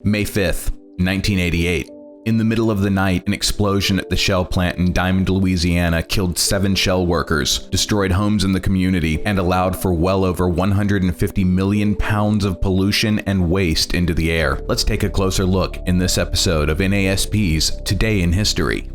May 5th, 1988. In the middle of the night, an explosion at the Shell plant in Diamond, Louisiana killed 7 Shell workers, destroyed homes in the community, and allowed for well over 150 million pounds of pollution and waste into the air. Let's take a closer look in this episode of NASP's Today in History.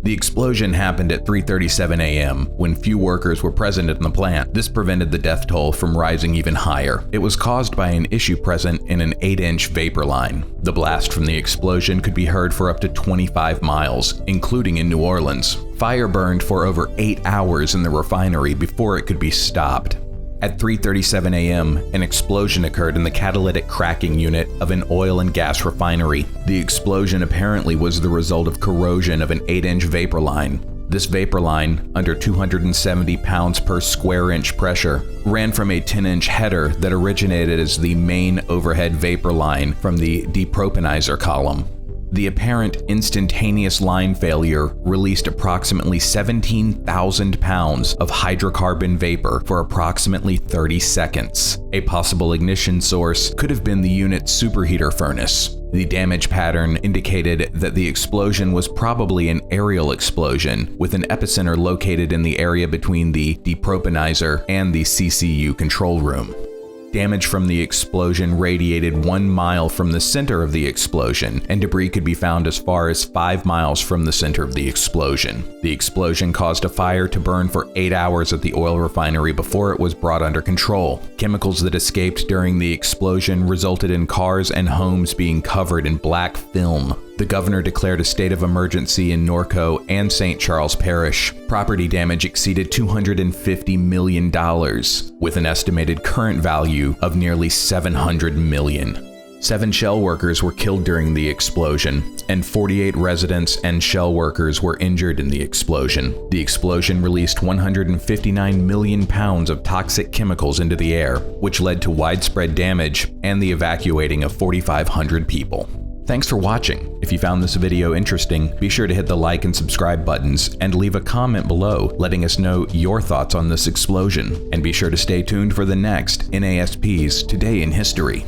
The explosion happened at 3:37 a.m. when few workers were present in the plant. This prevented the death toll from rising even higher. It was caused by an issue present in an 8-inch vapor line. The blast from the explosion could be heard for up to 25 miles, including in New Orleans. Fire burned for over 8 hours in the refinery before it could be stopped. At 3:37 a.m., an explosion occurred in the catalytic cracking unit of an oil and gas refinery. The explosion apparently was the result of corrosion of an 8-inch vapor line. This vapor line, under 270 pounds per square inch pressure, ran from a 10-inch header that originated as the main overhead vapor line from the depropanizer column. The apparent instantaneous line failure released approximately 17,000 pounds of hydrocarbon vapor for approximately 30 seconds. A possible ignition source could have been the unit's superheater furnace. The damage pattern indicated that the explosion was probably an aerial explosion, with an epicenter located in the area between the depropanizer and the CCU control room. Damage from the explosion radiated 1 mile from the center of the explosion, and debris could be found as far as 5 miles from the center of the explosion. The explosion caused a fire to burn for 8 hours at the oil refinery before it was brought under control. Chemicals that escaped during the explosion resulted in cars and homes being covered in black film. The governor declared a state of emergency in Norco and St. Charles Parish. Property damage exceeded $250 million, with an estimated current value of nearly $700 million. 7 Shell workers were killed during the explosion, and 48 residents and Shell workers were injured in the explosion. The explosion released 159 million pounds of toxic chemicals into the air, which led to widespread damage and the evacuating of 4,500 people. Thanks for watching. If you found this video interesting, be sure to hit the like and subscribe buttons and leave a comment below letting us know your thoughts on this explosion. And be sure to stay tuned for the next NASP's Today in History.